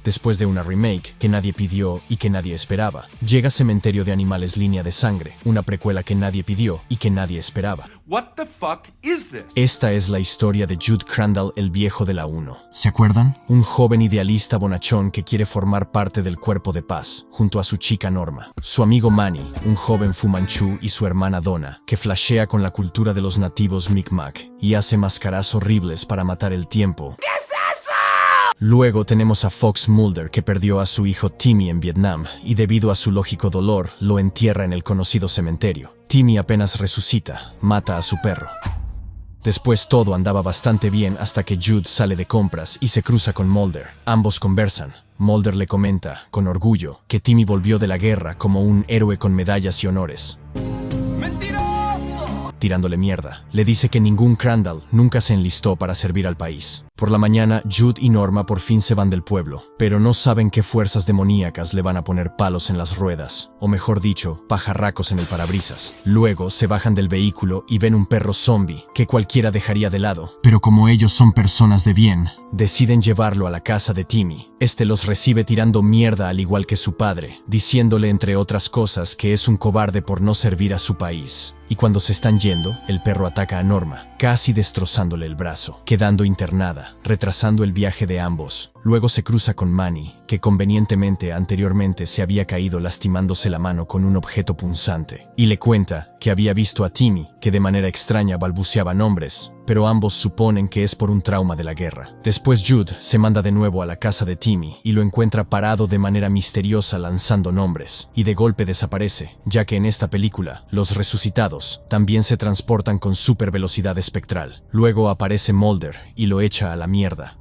después de una remake que nadie pidió y que nadie esperaba. Llega Cementerio de Animales Línea de Sangre, una precuela que nadie pidió y que nadie esperaba. What the fuck is this? Esta es la historia de Jude Crandall, el viejo de la 1. ¿Se acuerdan? Un joven idealista bonachón que quiere formar parte del Cuerpo de Paz, junto a su chica Norma. Su amigo Manny, un joven fumanchú, y su hermana Donna, que flashea con la cultura de los nativos Mi'kmaq y hace máscaras horribles para matar el tiempo. ¿Qué es eso? Luego tenemos a Fox Mulder, que perdió a su hijo Timmy en Vietnam y debido a su lógico dolor lo entierra en el conocido cementerio. Timmy apenas resucita, mata a su perro. Después todo andaba bastante bien hasta que Jude sale de compras y se cruza con Mulder. Ambos conversan. Mulder le comenta, con orgullo, que Timmy volvió de la guerra como un héroe con medallas y honores. Tirándole mierda. Le dice que ningún Crandall nunca se enlistó para servir al país. Por la mañana, Jude y Norma por fin se van del pueblo, pero no saben qué fuerzas demoníacas le van a poner palos en las ruedas, o mejor dicho, pajarracos en el parabrisas. Luego se bajan del vehículo y ven un perro zombie que cualquiera dejaría de lado. Pero como ellos son personas de bien, deciden llevarlo a la casa de Timmy. Este los recibe tirando mierda al igual que su padre, diciéndole entre otras cosas que es un cobarde por no servir a su país. Y cuando se están yendo, el perro ataca a Norma, casi destrozándole el brazo, quedando internada, retrasando el viaje de ambos. Luego se cruza con Manny, que convenientemente anteriormente se había caído lastimándose la mano con un objeto punzante, y le cuenta que había visto a Timmy, que de manera extraña balbuceaba nombres, pero ambos suponen que es por un trauma de la guerra. Después Jude se manda de nuevo a la casa de Timmy y lo encuentra parado de manera misteriosa lanzando nombres, y de golpe desaparece, ya que en esta película, los resucitados también se transportan con super velocidad espectral. Luego aparece Mulder y lo echa a la mierda.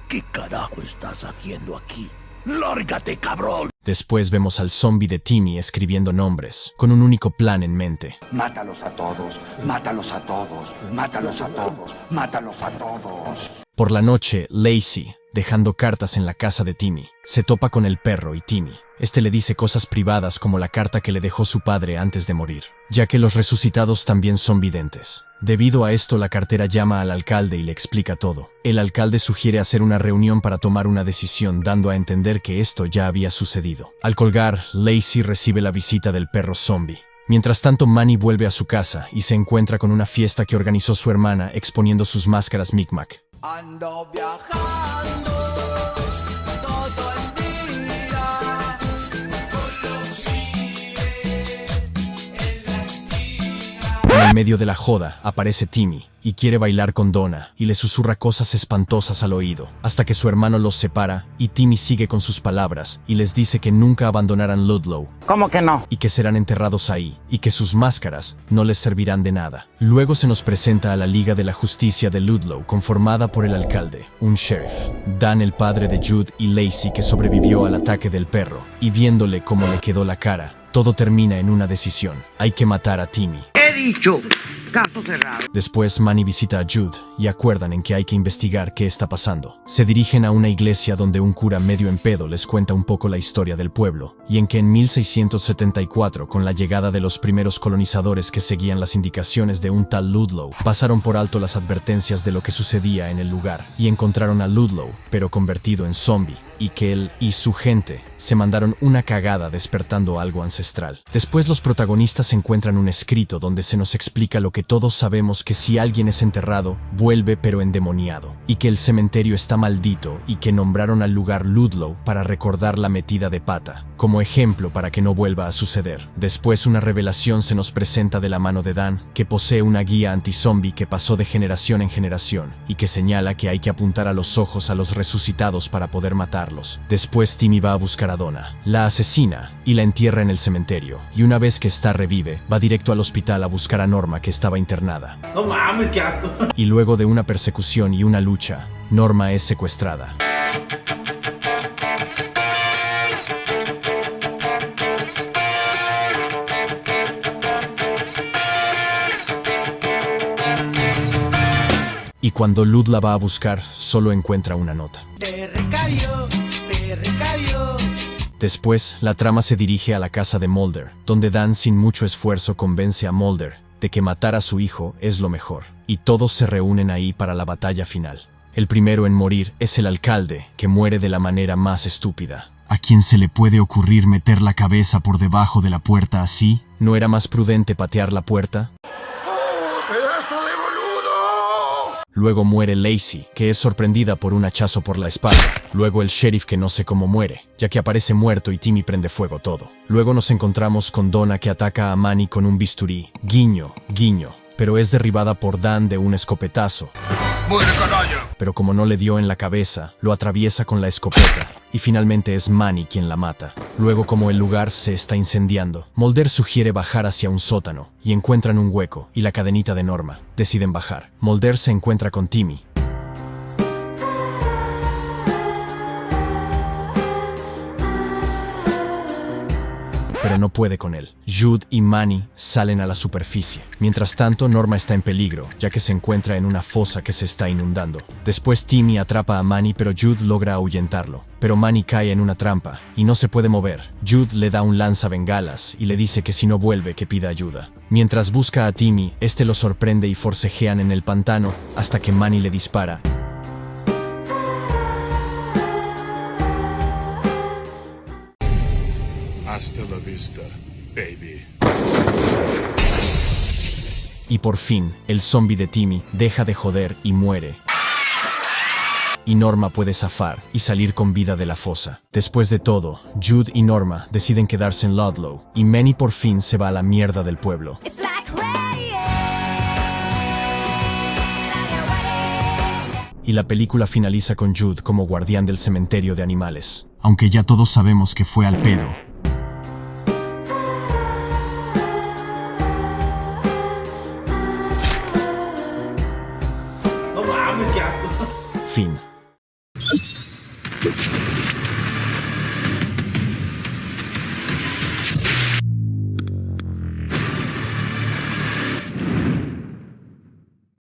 ¿Qué carajo estás haciendo aquí? ¡Lárgate, cabrón! Después vemos al zombie de Timmy escribiendo nombres, con un único plan en mente. Mátalos a todos, mátalos a todos, mátalos a todos, mátalos a todos. Por la noche, Lacey, dejando cartas en la casa de Timmy, se topa con el perro y Timmy. Este le dice cosas privadas como la carta que le dejó su padre antes de morir, ya que los resucitados también son videntes. Debido a esto, la cartera llama al alcalde y le explica todo. El alcalde sugiere hacer una reunión para tomar una decisión, dando a entender que esto ya había sucedido. Al colgar, Lacey recibe la visita del perro zombie. Mientras tanto, Manny vuelve a su casa y se encuentra con una fiesta que organizó su hermana exponiendo sus máscaras Mi'kmaq. Ando viajando todo el día con los pibes en la esquina. En el medio de la joda aparece Timmy y quiere bailar con Donna y le susurra cosas espantosas al oído, hasta que su hermano los separa y Timmy sigue con sus palabras y les dice que nunca abandonarán Ludlow. ¿Cómo que no? Y que serán enterrados ahí, y que sus máscaras no les servirán de nada. Luego se nos presenta a la Liga de la Justicia de Ludlow, conformada por el alcalde, un sheriff, Dan, el padre de Jude, y Lacey, que sobrevivió al ataque del perro, y viéndole cómo le quedó la cara, todo termina en una decisión: hay que matar a Timmy. He dicho, caso cerrado. Después Manny visita a Jude y acuerdan en que hay que investigar qué está pasando. Se dirigen a una iglesia donde un cura medio en pedo les cuenta un poco la historia del pueblo, y en que en 1674, con la llegada de los primeros colonizadores que seguían las indicaciones de un tal Ludlow, pasaron por alto las advertencias de lo que sucedía en el lugar y encontraron a Ludlow, pero convertido en zombie, y que él y su gente se mandaron una cagada despertando algo ancestral. Después los protagonistas encuentran un escrito donde se nos explica lo que todos sabemos, que si alguien es enterrado, vuelve pero endemoniado, y que el cementerio está maldito y que nombraron al lugar Ludlow para recordar la metida de pata, como ejemplo para que no vuelva a suceder. Después una revelación se nos presenta de la mano de Dan, que posee una guía anti-zombie que pasó de generación en generación, y que señala que hay que apuntar a los ojos a los resucitados para poder matarlos. Después Timmy va a buscar a Donna, la asesina, y la entierra en el cementerio, y una vez que está revive, va directo al hospital a buscar a Norma, que estaba internada. No mames, qué asco. Y luego de una persecución y una lucha, Norma es secuestrada. Y cuando Lud la va a buscar, solo encuentra una nota. Te recabió, te recabió. Después, la trama se dirige a la casa de Mulder, donde Dan sin mucho esfuerzo convence a Mulder de que matar a su hijo es lo mejor, y todos se reúnen ahí para la batalla final. El primero en morir es el alcalde, que muere de la manera más estúpida. ¿A quién se le puede ocurrir meter la cabeza por debajo de la puerta así? ¿No era más prudente patear la puerta? ¡Pedazo de boludo! Luego muere Lacey, que es sorprendida por un hachazo por la espalda. Luego el sheriff, que no sé cómo muere, ya que aparece muerto y Timmy prende fuego todo. Luego nos encontramos con Donna, que ataca a Manny con un bisturí. Guiño, guiño. Pero es derribada por Dan de un escopetazo. ¡Muere, canalla! Pero como no le dio en la cabeza, lo atraviesa con la escopeta. Y finalmente es Manny quien la mata. Luego, como el lugar se está incendiando, Mulder sugiere bajar hacia un sótano, y encuentran un hueco y la cadenita de Norma. Deciden bajar. Mulder se encuentra con Timmy. Pero no puede con él. Jude y Manny salen a la superficie. Mientras tanto, Norma está en peligro, ya que se encuentra en una fosa que se está inundando. Después Timmy atrapa a Manny, pero Jude logra ahuyentarlo. Pero Manny cae en una trampa y no se puede mover. Jude le da un lanzabengalas y le dice que si no vuelve, que pida ayuda. Mientras busca a Timmy, este lo sorprende y forcejean en el pantano hasta que Manny le dispara. Hasta la vista, baby. Y por fin, el zombie de Timmy deja de joder y muere. Y Norma puede zafar y salir con vida de la fosa. Después de todo, Jude y Norma deciden quedarse en Ludlow, y Manny por fin se va a la mierda del pueblo. Y la película finaliza con Jude como guardián del cementerio de animales. Aunque ya todos sabemos que fue al pedo,